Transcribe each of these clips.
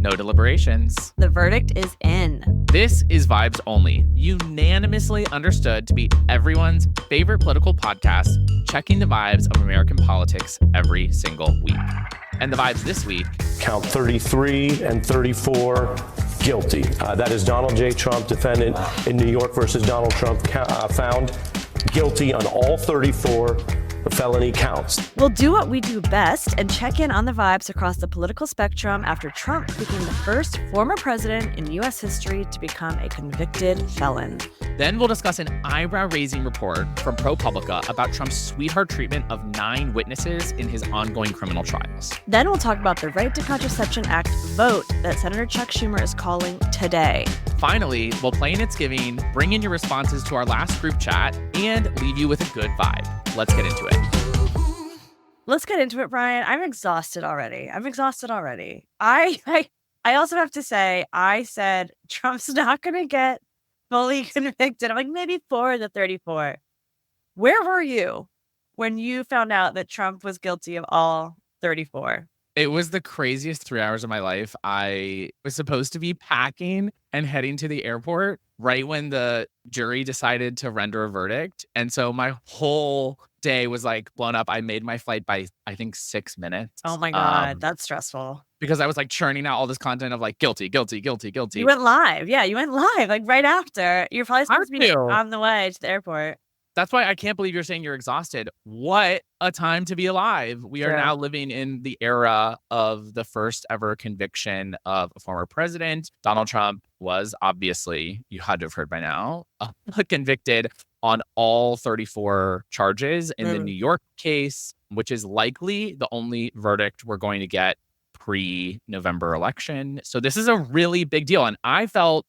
No deliberations. The verdict is in. This is Vibes Only, unanimously understood to be everyone's favorite political podcast, checking the vibes of American politics every single week. And the vibes this week: count 33 and 34 guilty. That is Donald J. Trump, defendant in New York versus Donald Trump, found guilty on all 34 felony counts. We'll do what we do best and check in on the vibes across the political spectrum after Trump became the first former president in U.S. history to become a convicted felon. Then we'll discuss an eyebrow-raising report from ProPublica about Trump's sweetheart treatment of 9 witnesses in his ongoing criminal trials. Then we'll talk about the Right to Contraception Act VOTE that Senator Chuck Schumer is calling today. Finally, we'll play in It's Giving, bring in your responses to our last group chat, and leave you with a good vibe. Let's get into it. Let's get into it, Brian. I'm exhausted already. I also have to say, I said Trump's not going to get fully convicted. I'm like, maybe 4 of the 34. Where were you when you found out that Trump was guilty of all 34? It was the craziest 3 hours of my life. I was supposed to be packing and heading to the airport right when the jury decided to render a verdict. And so my whole day was like blown up. I made my flight by, I think, 6 minutes. Oh my God, that's stressful. Because I was like churning out all this content of like guilty. You went live. Yeah, you went live like right after. You're probably supposed to be on the way to the airport. That's why I can't believe you're saying you're exhausted. What a time to be alive. We are now living in the era of the first ever conviction of a former president. Donald Trump was obviously, you had to have heard by now, convicted on all 34 charges in the New York case, which is likely the only verdict we're going to get pre-November election. So this is a really big deal. And I felt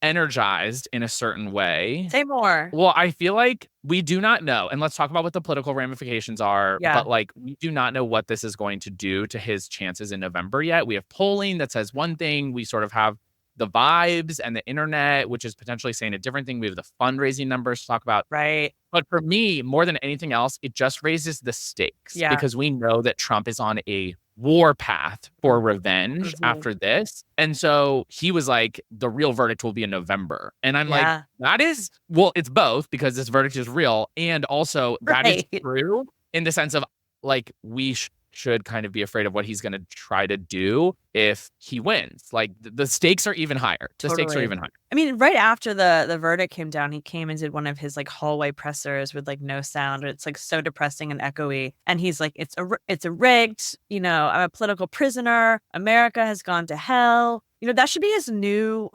energized in a certain way. Say more. Well, I feel like we do not know, and let's talk about what the political ramifications are, but like we do not know what this is going to do to his chances in November yet. We have polling that says one thing. We sort of have the vibes and the internet, which is potentially saying a different thing. We have the fundraising numbers to talk about. Right. But for me, more than anything else, it just raises the stakes because we know that Trump is on a war path for revenge after this. And so he was like, the real verdict will be in November. And I'm like, that is, well, it's both because this verdict is real. And also that is true in the sense of like, we should kind of be afraid of what he's going to try to do if he wins. Like the stakes are even higher. Stakes are even higher. I mean, right after the verdict came down, he came and did one of his like hallway pressers with like no sound. It's like so depressing and echoey. And he's like, it's a rigged, I'm a political prisoner. America has gone to hell. That should be his new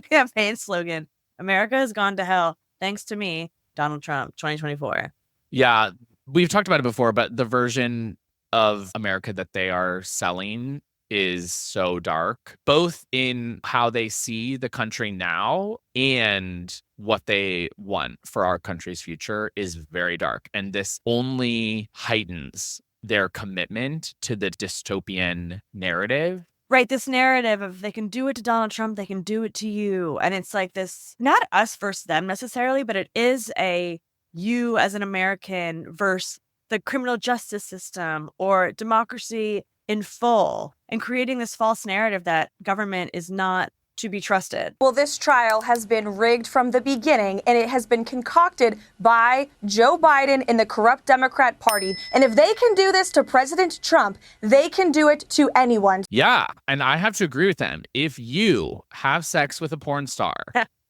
campaign slogan. America has gone to hell. Thanks to me, Donald Trump, 2024. Yeah, we've talked about it before, but the version of America that they are selling is so dark, both in how they see the country now and what they want for our country's future is very dark. And this only heightens their commitment to the dystopian narrative. Right, this narrative of they can do it to Donald Trump, they can do it to you. And it's like this, not us versus them necessarily, but it is a you as an American versus the criminal justice system or democracy in full, and creating this false narrative that government is not to be trusted. Well, this trial has been rigged from the beginning, and it has been concocted by Joe Biden and the corrupt Democrat Party. And if they can do this to President Trump, they can do it to anyone. Yeah, and I have to agree with them. If you have sex with a porn star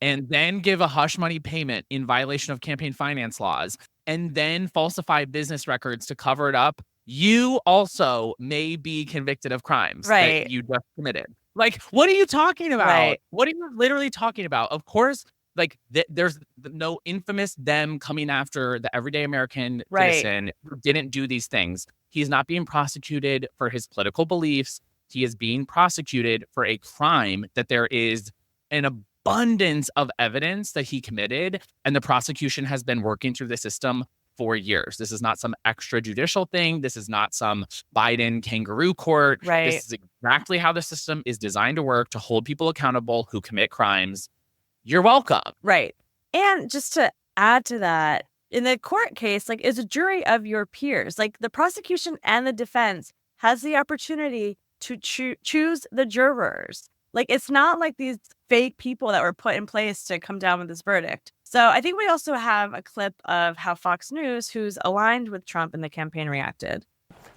and then give a hush money payment in violation of campaign finance laws, and then falsify business records to cover it up, you also may be convicted of crimes that you just committed. Like, what are you talking about? Right. What are you literally talking about? Of course, like there's no infamous them coming after the everyday American citizen who didn't do these things. He's not being prosecuted for his political beliefs. He is being prosecuted for a crime that there is an abundance of evidence that he committed, and the prosecution has been working through the system for years. This is not some extrajudicial thing. This is not some Biden kangaroo court. Right. This is exactly how the system is designed to work, to hold people accountable who commit crimes. You're welcome. Right. And just to add to that, in the court case, like, is a jury of your peers. Like, the prosecution and the defense has the opportunity to choose the jurors. Like, it's not like these fake people that were put in place to come down with this verdict. So I think we also have a clip of how Fox News, who's aligned with Trump in the campaign, reacted.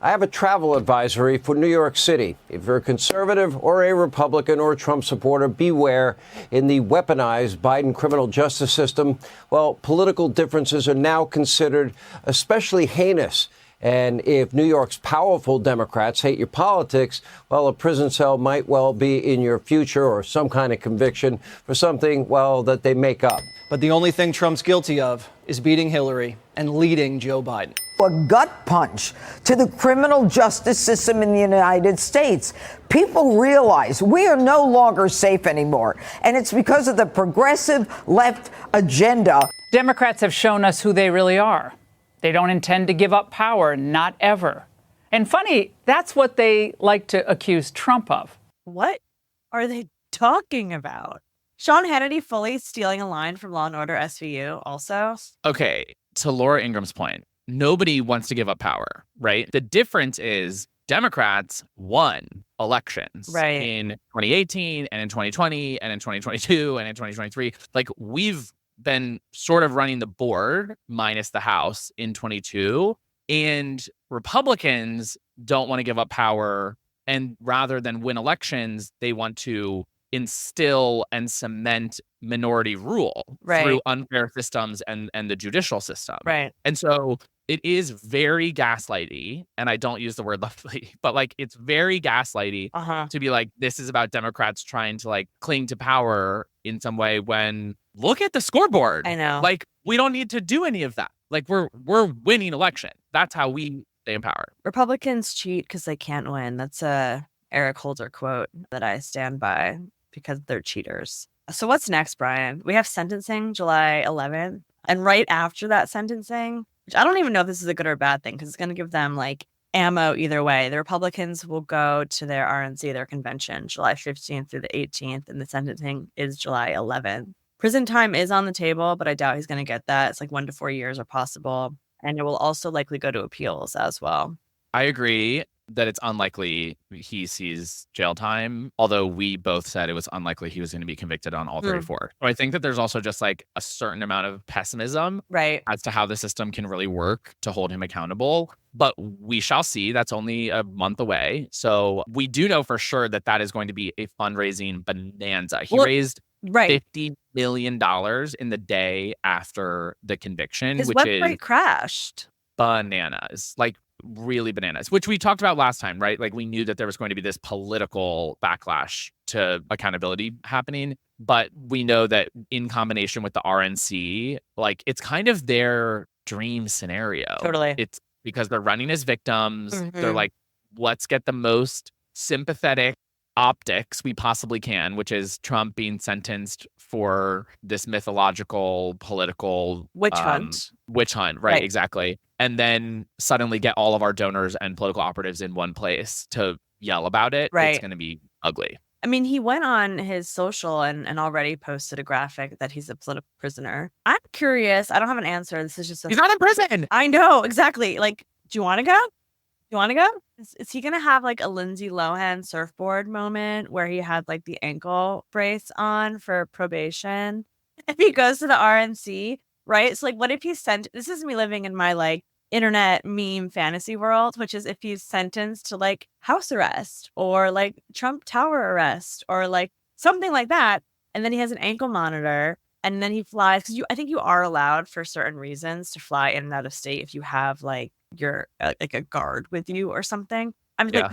I have a travel advisory for New York City. If you're a conservative or a Republican or a Trump supporter, beware. In the weaponized Biden criminal justice system, well, political differences are now considered especially heinous. And if New York's powerful Democrats hate your politics, well, a prison cell might well be in your future or some kind of conviction for something, well, that they make up. But the only thing Trump's guilty of is beating Hillary and leading Joe Biden. A gut punch to the criminal justice system in the United States. People realize we are no longer safe anymore, and it's because of the progressive left agenda. Democrats have shown us who they really are. They don't intend to give up power, not ever. And funny, that's what they like to accuse Trump of. What are they talking about? Sean Hannity fully stealing a line from Law & Order SVU also. Okay, to Laura Ingram's point, nobody wants to give up power, right? The difference is Democrats won elections in 2018 and in 2020 and in 2022 and in 2023. Like, we've been sort of running the board minus the House in 22, and Republicans don't want to give up power, and rather than win elections, they want to instill and cement minority rule through unfair systems and the judicial system. Right. And so it is very gaslighty, and I don't use the word lovely, but like, it's very gaslighty to be like, this is about Democrats trying to like cling to power in some way, when look at the scoreboard. I know. Like, we don't need to do any of that. Like, we're winning election. That's how we stay in power. Republicans cheat because they can't win. That's a Eric Holder quote that I stand by, because they're cheaters. So what's next, Brian? We have sentencing July 11th. And right after that sentencing, which I don't even know if this is a good or bad thing, because it's going to give them like ammo either way. The Republicans will go to their RNC, their convention, July 15th through the 18th, and the sentencing is July 11th. Prison time is on the table, but I doubt he's going to get that. It's like 1 to 4 years are possible. And it will also likely go to appeals as well. I agree that it's unlikely he sees jail time, although we both said it was unlikely he was going to be convicted on all 34. So I think that there's also just like a certain amount of pessimism as to how the system can really work to hold him accountable. But we shall see. That's only a month away. So we do know for sure that that is going to be a fundraising bonanza. He raised $50 million in the day after the conviction, His which website is crashed. Bananas. Like, really bananas, which we talked about last time, right? Like, we knew that there was going to be this political backlash to accountability happening, but we know that in combination with the RNC, like, it's kind of their dream scenario. Totally. It's because they're running as victims. They're like, let's get the most sympathetic optics we possibly can, which is Trump being sentenced for this mythological political witch hunt. Right, exactly. And then suddenly get all of our donors and political operatives in one place to yell about it. It's going to be ugly. I mean, he went on his social and already posted a graphic that he's a political prisoner. I'm curious. I don't have an answer. This is just he's not in prison. I know, exactly. Like, do you want to go? You want to go? Is he going to have like a Lindsay Lohan surfboard moment where he had like the ankle brace on for probation? If he goes to the RNC, right? So like, what if he's sent? This is me living in my like internet meme fantasy world, which is if he's sentenced to like house arrest or like Trump Tower arrest or like something like that. And then he has an ankle monitor and then he flies. Because I think you are allowed for certain reasons to fly in and out of state if you have like you're like a guard with you or something. I mean, like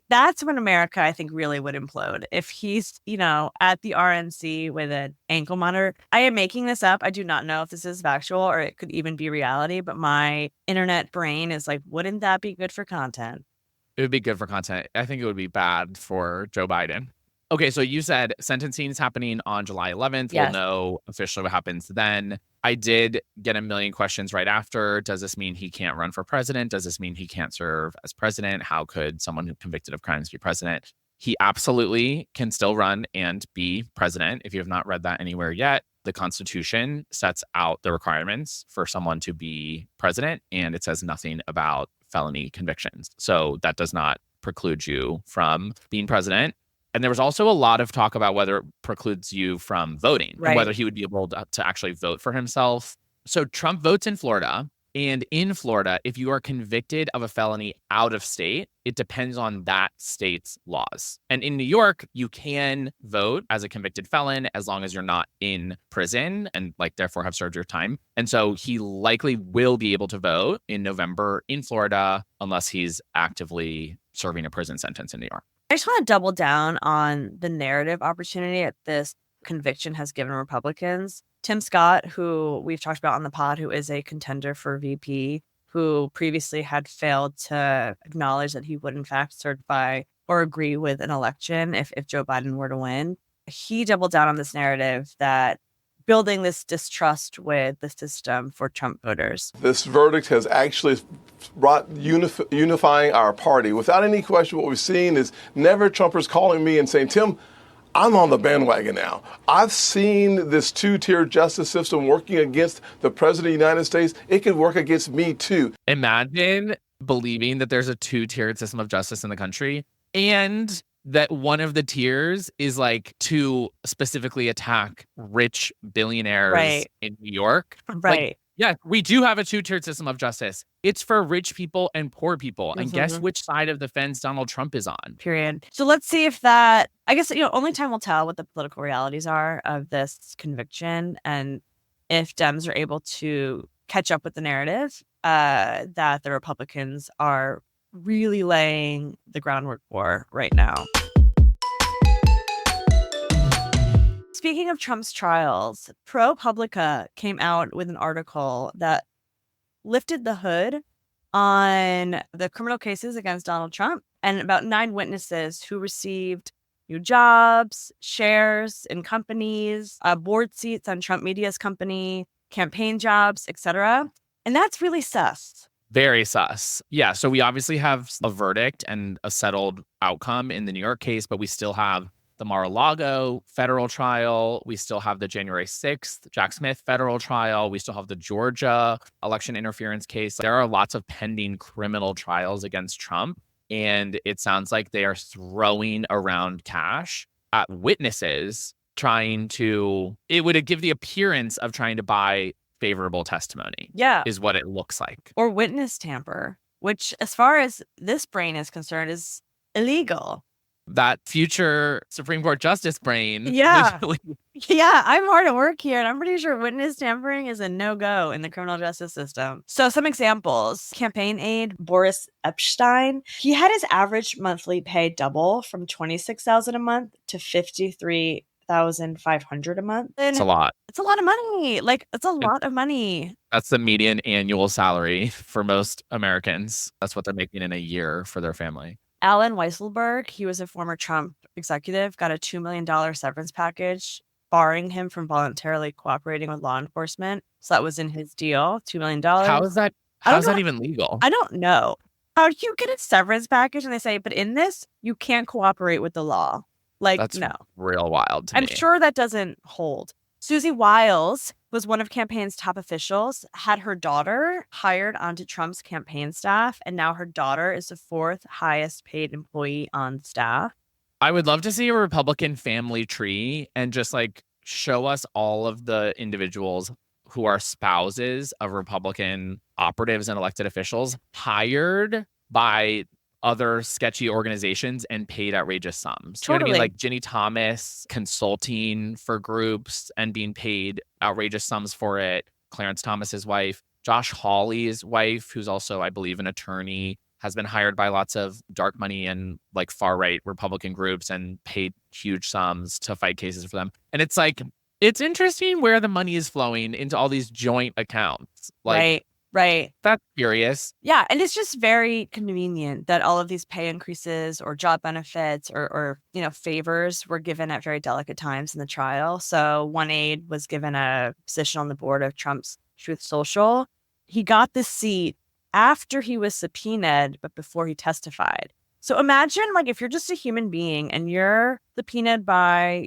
that's when America, I think, really would implode. If he's, at the RNC with an ankle monitor. I am making this up. I do not know if this is factual or it could even be reality, but my internet brain is like, wouldn't that be good for content? It would be good for content. I think it would be bad for Joe Biden. Okay, so you said sentencing is happening on July 11th. Yes. We'll know officially what happens then. I did get a million questions right after. Does this mean he can't run for president? Does this mean he can't serve as president? How could someone convicted of crimes be president? He absolutely can still run and be president. If you have not read that anywhere yet, the Constitution sets out the requirements for someone to be president, and it says nothing about felony convictions. So that does not preclude you from being president. And there was also a lot of talk about whether it precludes you from voting and whether he would be able to actually vote for himself. So Trump votes in Florida. And in Florida, if you are convicted of a felony out of state, it depends on that state's laws. And in New York, you can vote as a convicted felon as long as you're not in prison and therefore have served your time. And so he likely will be able to vote in November in Florida unless he's actively serving a prison sentence in New York. I just want to double down on the narrative opportunity that this conviction has given Republicans. Tim Scott, who we've talked about on the pod, who is a contender for VP, who previously had failed to acknowledge that he would in fact certify or agree with an election if Joe Biden were to win. He doubled down on this narrative that building this distrust with the system for Trump voters. This verdict has actually brought unifying our party. Without any question, what we've seen is never Trumpers calling me and saying, Tim, I'm on the bandwagon now. I've seen this two-tier justice system working against the president of the United States. It could work against me too. Imagine believing that there's a two-tiered system of justice in the country and that one of the tiers is to specifically attack rich billionaires in New York. Right. Yeah, we do have a two-tiered system of justice. It's for rich people and poor people. And guess which side of the fence Donald Trump is on? Period. So let's see if that, I guess, only time will tell what the political realities are of this conviction and if Dems are able to catch up with the narrative that the Republicans are really laying the groundwork for right now. Speaking of Trump's trials, ProPublica came out with an article that lifted the hood on the criminal cases against Donald Trump and about 9 witnesses who received new jobs, shares in companies, board seats on Trump Media's company, campaign jobs, etc. And that's really sus. Very sus. Yeah, so we obviously have a verdict and a settled outcome in the New York case, but we still have the Mar-a-Lago federal trial. We still have the January 6th Jack Smith federal trial. We still have the Georgia election interference case. There are lots of pending criminal trials against Trump, and it sounds like they are throwing around cash at witnesses it would give the appearance of trying to buy favorable testimony. Yeah. Is what it looks like. Or witness tamper, which as far as this brain is concerned is illegal. That future Supreme Court Justice brain. Yeah. Yeah, I'm hard at work here, and I'm pretty sure witness tampering is a no-go in the criminal justice system. So some examples. Campaign aide Boris Epstein. He had his average monthly pay double from $26,000 a month to $53,500 a month. It's a lot. It's a lot of money. It's a lot of money. That's the median annual salary for most Americans. That's what they're making in a year for their family. Alan Weisselberg, he was a former Trump executive, got a $2 million severance package, barring him from voluntarily cooperating with law enforcement. So that was in his deal, $2 million. How is that even legal? I don't know. How do you get a severance package and they say, but in this, you can't cooperate with the law? That's no. Real wild to I'm me. sure that doesn't hold. Susie Wiles was one of campaign's top officials, had her daughter hired onto Trump's campaign staff, and now her daughter is the 4th highest paid employee on staff. I would love to see a Republican family tree and just show us all of the individuals who are spouses of Republican operatives and elected officials hired by other sketchy organizations and paid outrageous sums. Totally. You know what I mean? Like Ginny Thomas consulting for groups and being paid outrageous sums for it. Clarence Thomas's wife, Josh Hawley's wife, who's also, I believe, an attorney, has been hired by lots of dark money and far-right Republican groups and paid huge sums to fight cases for them. And it's it's interesting where the money is flowing into all these joint accounts. Right. That's curious. Yeah. And it's just very convenient that all of these pay increases or job benefits or favors were given at very delicate times in the trial. So one aide was given a position on the board of Trump's Truth Social. He got the seat after he was subpoenaed, but before he testified. So imagine if you're just a human being and you're subpoenaed by,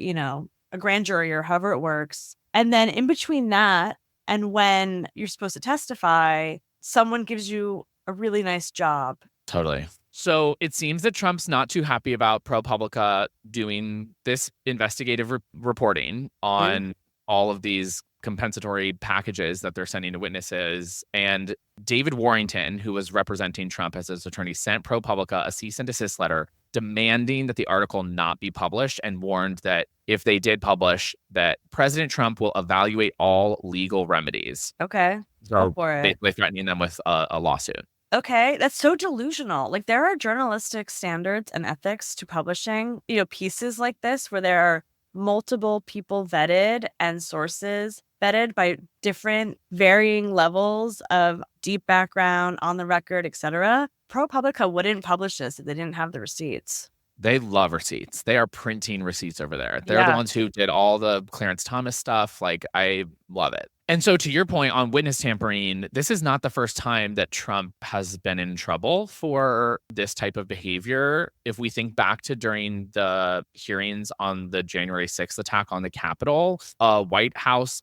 a grand jury or however it works. And then in between that, and when you're supposed to testify, someone gives you a really nice job. Totally. So it seems that Trump's not too happy about ProPublica doing this investigative reporting on all of these compensatory packages that they're sending to witnesses. And David Warrington, who was representing Trump as his attorney, sent ProPublica a cease and desist letter demanding that the article not be published and warned that if they did publish, that President Trump will evaluate all legal remedies. Okay. So Go for it. basically threatening them with a lawsuit. Okay, that's so delusional. Like, there are journalistic standards and ethics to publishing, pieces like this where there are multiple people vetted and sources vetted by different varying levels of deep background, on the record, etc. ProPublica wouldn't publish this if they didn't have the receipts. They love receipts. They are printing receipts over there. They're the ones who did all the Clarence Thomas stuff. Like, I love it. And so to your point on witness tampering, this is not the first time that Trump has been in trouble for this type of behavior. If we think back to during the hearings on the January 6th attack on the Capitol, a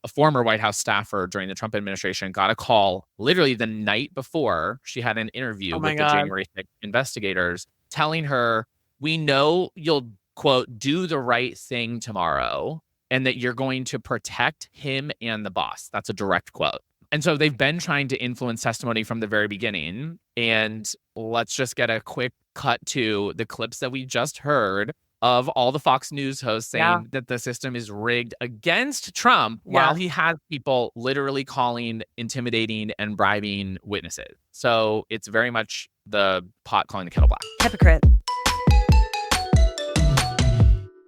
former White House staffer during the Trump administration got a call literally the night before she had an interview with the January 6th investigators telling her, we know you'll, quote, do the right thing tomorrow, and that you're going to protect him and the boss. That's a direct quote. And so they've been trying to influence testimony from the very beginning. And let's just get a quick cut to the clips that we just heard of all the Fox News hosts saying that the system is rigged against Trump while he has people literally calling, intimidating, and bribing witnesses. So it's very much the pot calling the kettle black. Hypocrite.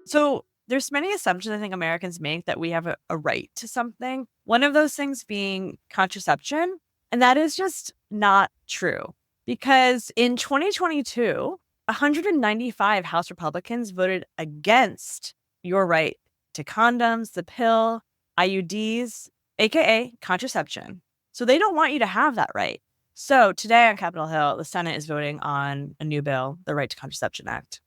So there's many assumptions I think Americans make that we have a right to something. One of those things being contraception. And that is just not true. Because in 2022, 195 House Republicans voted against your right to condoms, the pill, IUDs, aka contraception. So they don't want you to have that right. So today on Capitol Hill, the Senate is voting on a new bill, the Right to Contraception Act.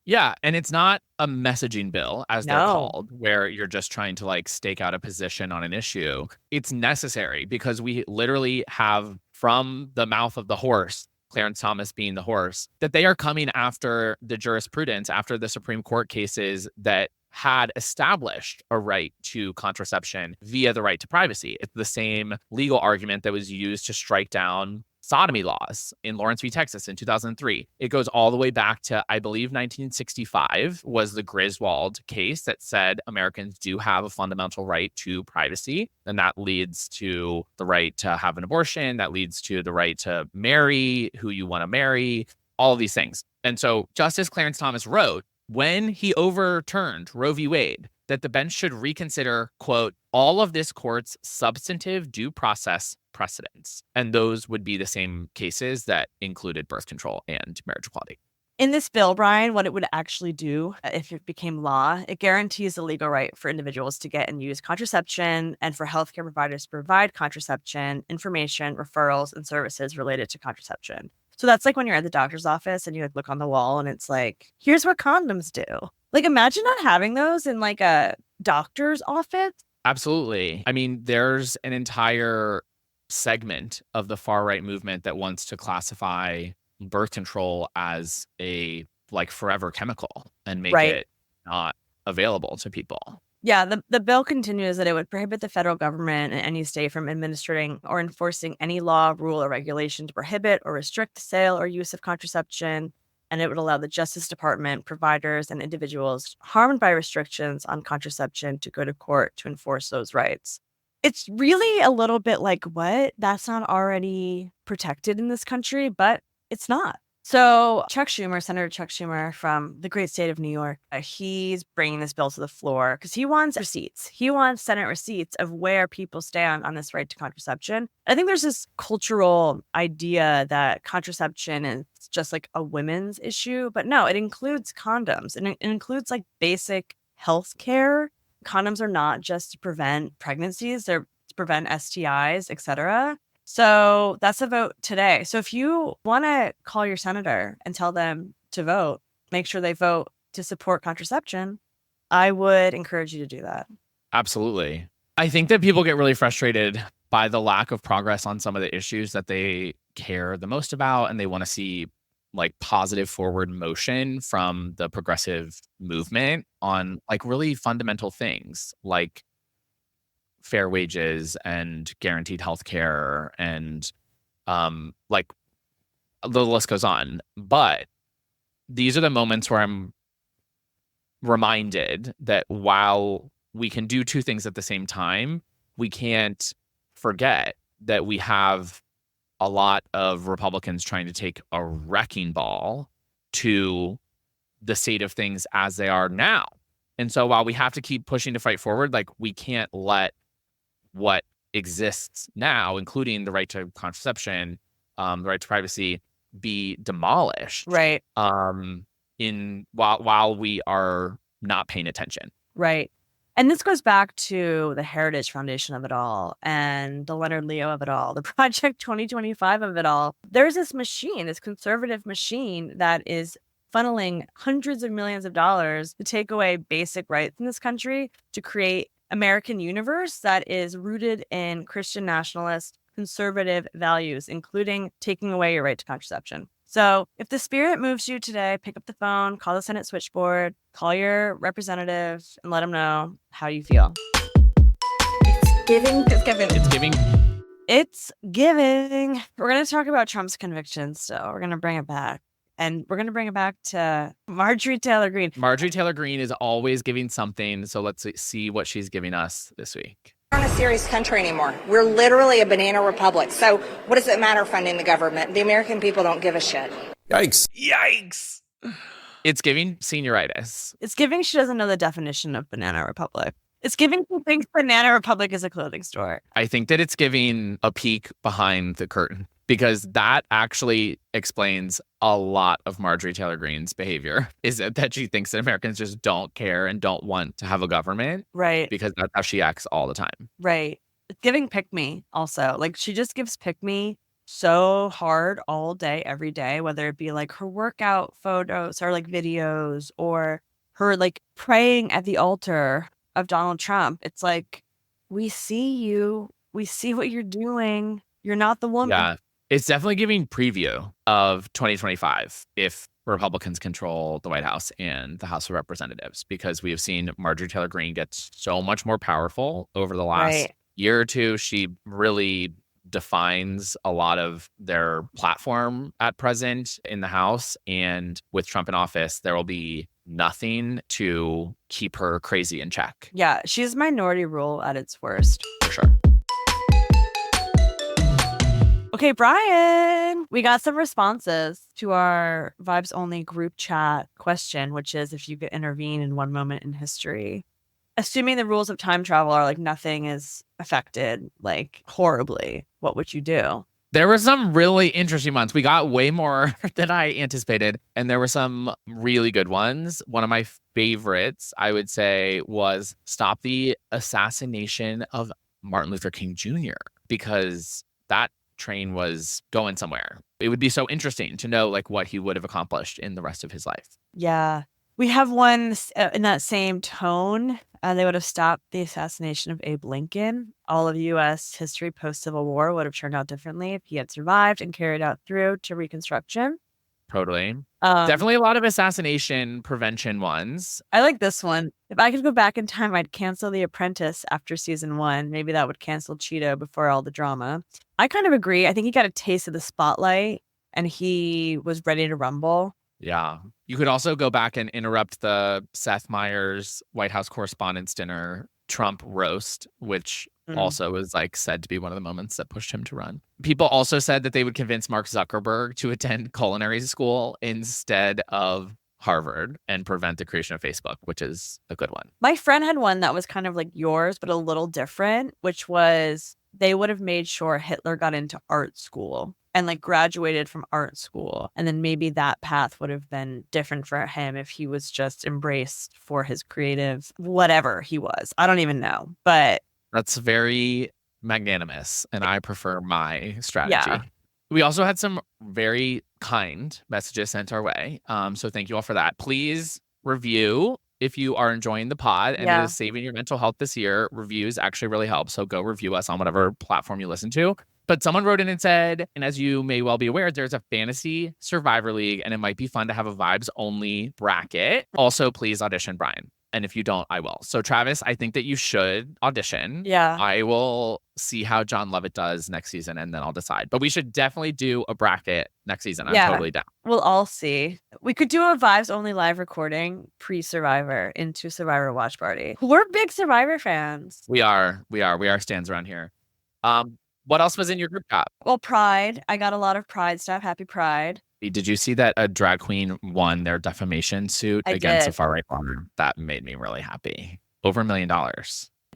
Yeah, and it's not a messaging bill, as they're called, where you're just trying to stake out a position on an issue. It's necessary because we literally have, from the mouth of the horse, Clarence Thomas being the horse, that they are coming after the jurisprudence, after the Supreme Court cases that had established a right to contraception via the right to privacy. It's the same legal argument that was used to strike down sodomy laws in Lawrence v. Texas in 2003. It goes all the way back to, I believe, 1965 was the Griswold case that said Americans do have a fundamental right to privacy. And that leads to the right to have an abortion. That leads to the right to marry who you want to marry, all of these things. And so Justice Clarence Thomas wrote, when he overturned Roe v. Wade, that the bench should reconsider, quote, all of this court's substantive due process precedents. And those would be the same cases that included birth control and marriage equality. In this bill, Brian, what it would actually do if it became law, it guarantees the legal right for individuals to get and use contraception and for healthcare providers to provide contraception, information, referrals, and services related to contraception. So that's like when you're at the doctor's office and you look on the wall and it's like, here's what condoms do. Imagine not having those in a doctor's office. Absolutely. I mean, there's an entire segment of the far right movement that wants to classify birth control as a forever chemical and make it not available to people. Yeah, the bill continues that it would prohibit the federal government and any state from administering or enforcing any law, rule, or regulation to prohibit or restrict the sale or use of contraception. And it would allow the Justice Department, providers, and individuals harmed by restrictions on contraception to go to court to enforce those rights. It's really a little bit like, what? That's not already protected in this country, but it's not. So Senator Chuck Schumer from the great state of New York, he's bringing this bill to the floor because he wants receipts. He wants Senate receipts of where people stand on this right to contraception. I think there's this cultural idea that contraception is just a women's issue, but no, it includes condoms and it includes basic health care. Condoms are not just to prevent pregnancies, they're to prevent STIs, etc. So that's a vote today. So if you want to call your senator and tell them to vote, make sure they vote to support contraception, I would encourage you to do that. Absolutely. I think that people get really frustrated by the lack of progress on some of the issues that they care the most about and they want to see like positive forward motion from the progressive movement on like really fundamental things like fair wages and guaranteed health care and like the list goes on. But these are the moments where I'm reminded that while we can do two things at the same time, we can't forget that we have a lot of Republicans trying to take a wrecking ball to the state of things as they are now. And so while we have to keep pushing to fight forward, like we can't let what exists now, including the right to contraception, the right to privacy, be demolished. Right. While we are not paying attention. Right. And this goes back to the Heritage Foundation of it all and the Leonard Leo of it all, the Project 2025 of it all. There's this machine, this conservative machine that is funneling hundreds of millions of dollars to take away basic rights in this country, to create American universe that is rooted in Christian nationalist conservative values, including taking away your right to contraception. So if the spirit moves you today, pick up the phone, call the Senate switchboard, call your representative, and let them know how you feel. It's giving. It's giving. It's giving. It's giving. We're going to talk about Trump's convictions, so we're going to bring it back. And we're going to bring it back to Marjorie Taylor Greene. Marjorie Taylor Greene is always giving something, so let's see what she's giving us this week. We're not a serious country anymore. We're literally a banana republic. So what does it matter funding the government? The American people don't give a shit. Yikes. It's giving senioritis. It's giving she doesn't know the definition of banana republic. It's giving she thinks Banana Republic is a clothing store. I think that it's giving a peek behind the curtain, because that actually explains a lot of Marjorie Taylor Greene's behavior, is that she thinks that Americans just don't care and don't want to have a government. Right. Because that's how she acts all the time. Right. It's giving pick me also. Like she just gives pick me so hard all day, every day, whether it be like her workout photos or like videos or her like praying at the altar of Donald Trump. It's like, we see you. We see what you're doing. You're not the woman. Yeah. It's definitely giving preview of 2025 if Republicans control the White House and the House of Representatives, because we have seen Marjorie Taylor Greene get so much more powerful over the last year or two. She really defines a lot of their platform at present in the House. And with Trump in office, there will be nothing to keep her crazy in check. Yeah, she's minority rule at its worst. For sure. Okay, Brian, we got some responses to our Vibes Only group chat question, which is if you could intervene in one moment in history, assuming the rules of time travel are like nothing is affected like horribly, what would you do? There were some really interesting ones. We got way more than I anticipated, and there were some really good ones. One of my favorites, I would say, was stop the assassination of Martin Luther King Jr., because that train was going somewhere. It would be so interesting to know like what he would have accomplished in the rest of his life. Yeah. We have one in that same tone. They would have stopped the assassination of Abe Lincoln. All of U.S. history post-Civil War would have turned out differently if he had survived and carried out through to Reconstruction. Totally. Definitely a lot of assassination prevention ones. I like this one. If I could go back in time, I'd cancel The Apprentice after season 1. Maybe that would cancel Cheeto before all the drama. I kind of agree. I think he got a taste of the spotlight and he was ready to rumble. Yeah. You could also go back and interrupt the Seth Meyers White House Correspondents' Dinner Trump roast, which also was like said to be one of the moments that pushed him to run. People also said that they would convince Mark Zuckerberg to attend culinary school instead of Harvard and prevent the creation of Facebook, which is a good one. My friend had one that was kind of like yours, but a little different, which was they would have made sure Hitler got into art school and like graduated from art school. And then maybe that path would have been different for him if he was just embraced for his creative, whatever he was. I don't even know, but that's very magnanimous. And I prefer my strategy. Yeah. We also had some very kind messages sent our way. So thank you all for that. Please review if you are enjoying the pod and it is saving your mental health this year. Reviews actually really help. So go review us on whatever platform you listen to. But someone wrote in and said, and as you may well be aware, there's a fantasy Survivor League, and it might be fun to have a vibes-only bracket. Also, please audition Brian. And if you don't, I will. So, Travis, I think that you should audition. Yeah. I will see how John Lovett does next season, and then I'll decide. But we should definitely do a bracket next season. I'm totally down. We'll all see. We could do a vibes-only live recording pre-Survivor into Survivor Watch Party. We're big Survivor fans. We are stands around here. What else was in your group chat? Well, Pride. I got a lot of Pride stuff. Happy Pride. Did you see that a drag queen won their defamation suit against a far-right blogger? That made me really happy. Over $1 million.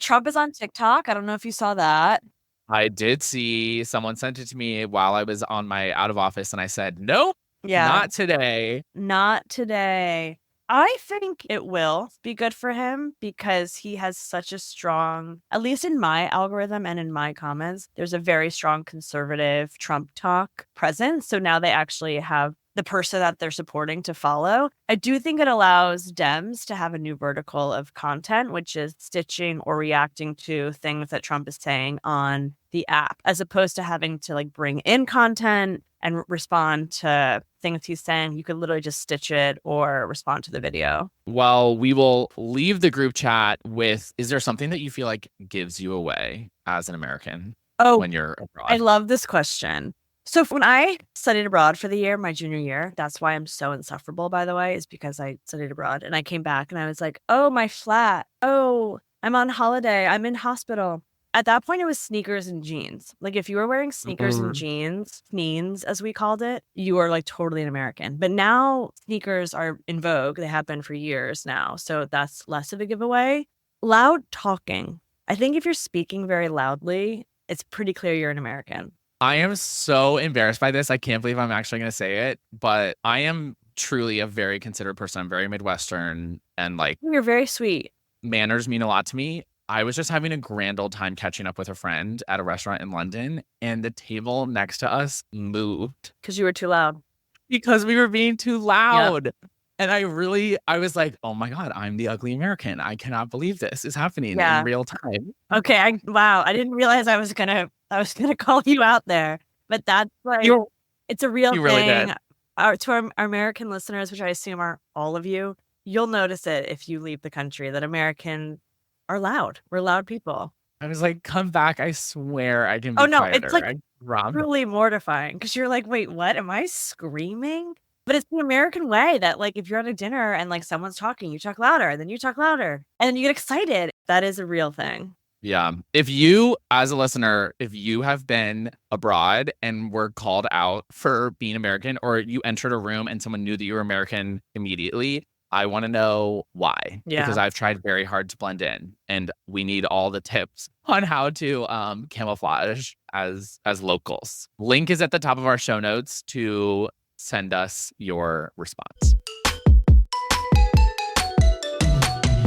Trump is on TikTok. I don't know if you saw that. I did see someone sent it to me while I was on my out of office, and I said, nope, not today. Not today. I think it will be good for him because he has such a strong, at least in my algorithm and in my comments, there's a very strong conservative Trump talk presence. So now they actually have the person that they're supporting to follow. I do think it allows Dems to have a new vertical of content, which is stitching or reacting to things that Trump is saying on the app, as opposed to having to like bring in content and respond to things he's saying. You could literally just stitch it or respond to the video. Well, we will leave the group chat with, is there something that you feel like gives you away as an American when you're abroad? I love this question. So when I studied abroad for the year, my junior year, that's why I'm so insufferable, by the way, is because I studied abroad and I came back and I was like, oh, my flat. Oh, I'm on holiday. I'm in hospital. At that point, it was sneakers and jeans. Like if you were wearing sneakers and jeans, sneens, as we called it, you are like totally an American. But now sneakers are in vogue. They have been for years now. So that's less of a giveaway. Loud talking. I think if you're speaking very loudly, it's pretty clear you're an American. I am so embarrassed by this. I can't believe I'm actually going to say it, but I am truly a very considerate person. I'm very Midwestern and like... You're very sweet. Manners mean a lot to me. I was just having a grand old time catching up with a friend at a restaurant in London, and the table next to us moved. Because you were too loud. Because we were being too loud. Yep. And I was like, oh my God, I'm the ugly American. I cannot believe this is happening in real time. Okay. Wow. I didn't realize I was gonna call you out there. But that's like, it's a real thing. Really did. To our American listeners, which I assume are all of you, you'll notice it if you leave the country, that Americans are loud. We're loud people. I was like, come back. I swear I can be quieter. It's like really mortifying because you're like, wait, what? Am I screaming? But it's the American way that like if you're at a dinner and like someone's talking, you talk louder, and then you talk louder, and then you get excited. That is a real thing. Yeah. If you, as a listener, if you have been abroad and were called out for being American, or you entered a room and someone knew that you were American immediately, I want to know why. Yeah. Because I've tried very hard to blend in, and we need all the tips on how to camouflage as locals. Link is at the top of our show notes to send us your response.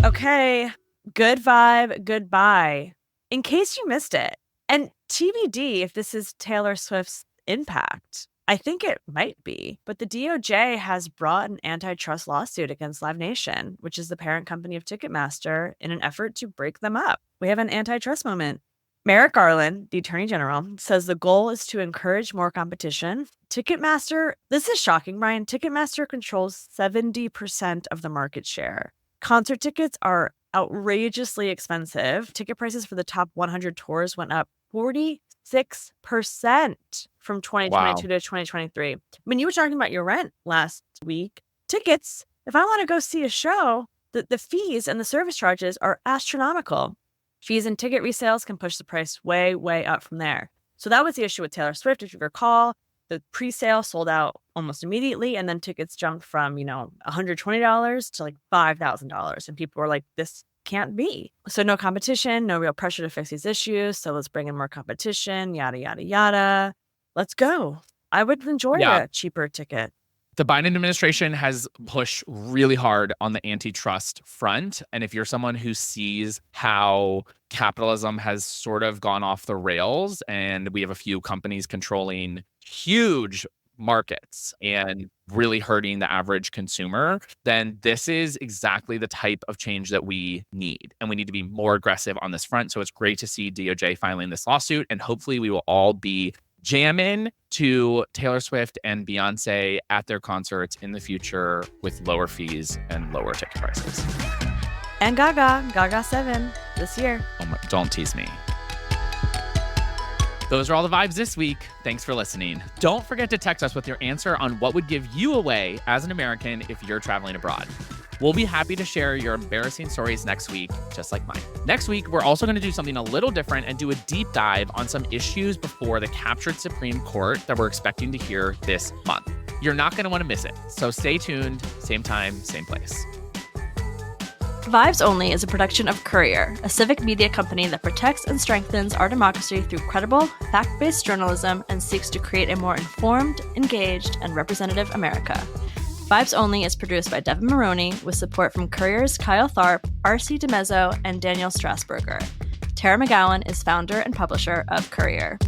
Okay. Good vibe. Goodbye. In case you missed it, and TBD if this is Taylor Swift's impact. I think it might be, but the DOJ has brought an antitrust lawsuit against Live Nation, which is the parent company of Ticketmaster, in an effort to break them up. We have an antitrust moment. Merrick Garland, the Attorney General, says the goal is to encourage more competition. Ticketmaster, this is shocking, Brian. Ticketmaster controls 70% of the market share. Concert tickets are outrageously expensive. Ticket prices for the top 100 tours went up 46% from 2022 to 2023. When you were talking about your rent last week, tickets, if I want to go see a show, the fees and the service charges are astronomical. Fees and ticket resales can push the price way, way up from there. So that was the issue with Taylor Swift. If you recall, the pre-sale sold out almost immediately, and then tickets jumped from, $120 to like $5,000. And people were like, this can't be. So no competition, no real pressure to fix these issues. So let's bring in more competition, yada, yada, yada. Let's go. I would enjoy a cheaper ticket. The Biden administration has pushed really hard on the antitrust front. And if you're someone who sees how capitalism has sort of gone off the rails, and we have a few companies controlling huge markets and really hurting the average consumer, then this is exactly the type of change that we need. And we need to be more aggressive on this front. So it's great to see DOJ filing this lawsuit. And hopefully we will all be jamming to Taylor Swift and Beyonce at their concerts in the future with lower fees and lower ticket prices. And Gaga 7 this year. Oh my, don't tease me. Those are all the vibes this week. Thanks for listening. Don't forget to text us with your answer on what would give you away as an American if you're traveling abroad. We'll be happy to share your embarrassing stories next week, just like mine. Next week, we're also going to do something a little different and do a deep dive on some issues before the captured Supreme Court that we're expecting to hear this month. You're not going to want to miss it. So stay tuned, same time, same place. Vibes Only is a production of Courier, a civic media company that protects and strengthens our democracy through credible, fact-based journalism and seeks to create a more informed, engaged, and representative America. Vibes Only is produced by Devin Maroney with support from Courier's Kyle Tharp, R.C. DeMezzo, and Daniel Strasburger. Tara McGowan is founder and publisher of Courier.